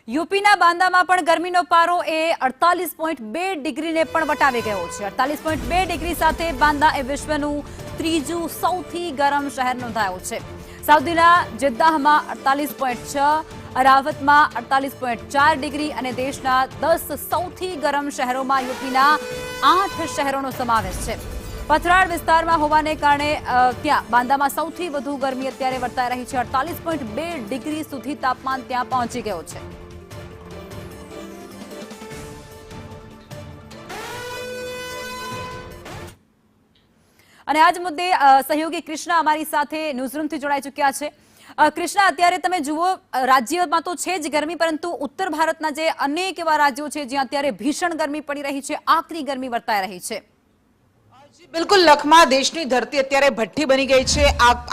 યુપીના બાંદામાં પણ ગરમીનો પારો એ 48.2 ડિગ્રીને પણ વટાવી ગયો છે। 48.2 ડિગ્રી સાથે બાંદા એ વિશ્વનું ત્રીજું સૌથી ગરમ શહેર નોંધાયું છે। સાઉદીના જિદ્દાહમાં 48.6, અરાવતમાં 48.4 ડિગ્રી અને દેશના 10 સૌથી ગરમ શહેરોમાં યુપીના 8 શહેરોનો સમાવેશ છે। પથરાળ વિસ્તારમાં હોવાને કારણે ત્યાં બાંદામાં સૌથી વધુ ગરમી અત્યારે વર્તાઈ રહી છે। 48.2 ડિગ્રી સુધી તાપમાન ત્યાં પહોંચી ગયો છે। અને આજ મુદ્દે સહયોગી કૃષ્ણા અમારી સાથે ન્યૂઝરૂમથી જોડાઈ ચૂક્યા છે। કૃષ્ણા, અત્યારે તમે જુઓ, રાજ્યમાં તો છે જ ગરમી, પરંતુ ઉત્તર ભારતના જે અનેક એવા રાજ્યો છે જ્યાં અત્યારે ભીષણ ગરમી પડી રહી છે, આકરી ગરમી વર્તાઈ રહી છે। બિલકુલ લખમા, દેશની ધરતી અત્યારે ભઠ્ઠી બની ગઈ છે।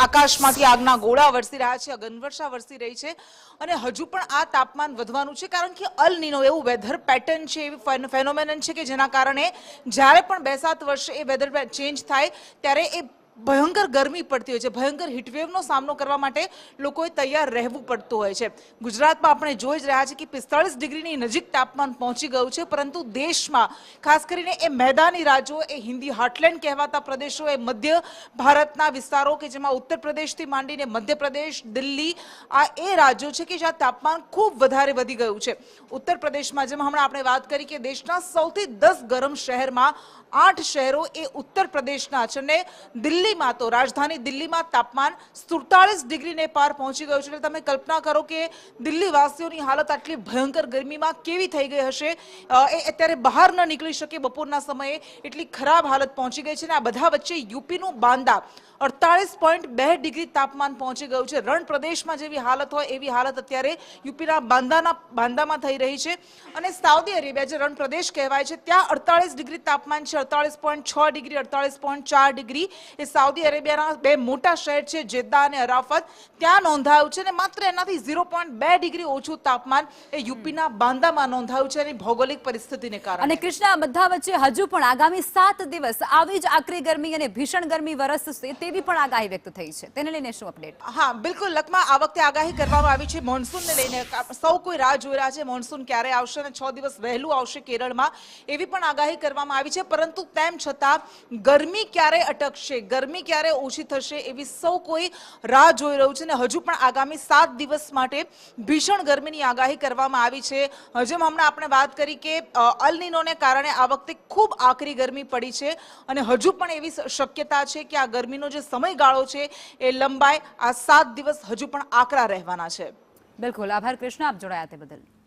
આકાશમાંથી આગના ગોળા વરસી રહ્યા છે, અગનવર્ષા વરસી રહી છે અને હજુ પણ આ તાપમાન વધવાનું છે, કારણ કે અલ નીનો એવું વેધર પેટર્ન છે, એવી ફેનોમેનન છે કે જેના કારણે જ્યારે પણ 2-7 વર્ષે એ વેધર ચેન્જ થાય ત્યારે એ ભયંકર ગરમી પડતી હોય છે। ભયંકર હીટવેવનો સામનો કરવા માટે લોકોએ તૈયાર રહેવું પડતું હોય છે। ગુજરાતમાં આપણે જોઈ જ રહ્યા છીએ કે 45 ડિગ્રીની નજીક તાપમાન પહોંચી ગયું છે, પરંતુ દેશમાં ખાસ કરીને એ મેદાની રાજ્યો, એ હિન્દી હાર્ટલેન્ડ કહેવાતા પ્રદેશો, એ મધ્ય ભારતના વિસ્તારો કે જેમાં ઉત્તર પ્રદેશથી માંડીને મધ્યપ્રદેશ, દિલ્હી, આ એ રાજ્યો છે કે જ્યાં તાપમાન ખૂબ વધારે વધી ગયું છે। ઉત્તર પ્રદેશમાં, જેમાં હમણાં આપણે વાત કરી કે દેશના સૌથી 10 ગરમ શહેરમાં 8 શહેરો એ ઉત્તર પ્રદેશના છે અને દિલ્હીમાં તો રાજધાની દિલ્હીમાં તાપમાન 47 ડિગ્રીને પાર પહોંચી ગયું છે। એટલે તમે કલ્પના કરો કે દિલ્હીવાસીઓની હાલત આટલી ભયંકર ગરમીમાં કેવી થઈ ગઈ હશે। એ અત્યારે બહાર ન નીકળી શકે બપોરના સમયે, એટલી ખરાબ હાલત પહોંચી ગઈ છે। અને આ બધા વચ્ચે યુપીનું બાંદા 48.2 ડિગ્રી તાપમાન પહોંચી ગયું છે। રણ પ્રદેશમાં જેવી હાલત હોય એવી હાલત અત્યારે યુપીના બાંદામાં થઈ રહી છે। અને સાઉદી અરેબિયા, જે રણ પ્રદેશ કહેવાય છે, ત્યાં 48 ડિગ્રી તાપમાન છે। 48.6 ડિગ્રી, 48.4 ડિગ્રી એ સાઉદી અરેબિયાના બે મોટા શહેર છે, જેદ્દા અને અરાફત, ત્યાં નોંધાયું છે। અને માત્ર એનાથી 0.2 ડિગ્રી ઓછું તાપમાન એ યુપીના બાંદામાં નોંધાયું છે એની ભૌગોલિક પરિસ્થિતિને કારણે। અને કૃષ્ણા, બધા વચ્ચે હજુ પણ આગામી 7 દિવસ આવી જ આકરી ગરમી અને ભીષણ ગરમી વરસશે તેવી પણ આગાહી વ્યક્ત થઈ છે। તેને લઈને શું અપડેટ? હા, બિલકુલ લખમા, આ વખતે આગાહી કરવામાં આવી છે મોન્સૂનને લઈને। સૌ કોઈ રાહ જોઈ રહ્યા છે મોન્સૂન ક્યારે આવશે અને 6 દિવસ વહેલું આવશે કેરળમાં, એવી પણ આગાહી કરવામાં આવી છે। પરંતુ તેમ છતાં ગરમી ક્યારે અટકશે, ગરમી ક્યારે ઓછી થશે, એવી સૌ કોઈ રાહ જોઈ રહ્યું છે અને હજુ પણ આગામી 7 દિવસ માટે ભીષણ ગરમીની આગાહી કરવામાં આવી છે। જેમ હમણાં આપણે વાત કરી કે અલ નીનોને કારણે આ વખતે ખૂબ આકરી ગરમી પડી છે અને હજુ પણ એવી શક્યતા છે કે આ ગરમીનો જે સમયગાળો છે એ લંબાઈ, આ 7 દિવસ હજુ પણ આકરા રહેવાના છે। બિલકુલ, આભાર કૃષ્ણા, આપ જોડાયા તે બદલ।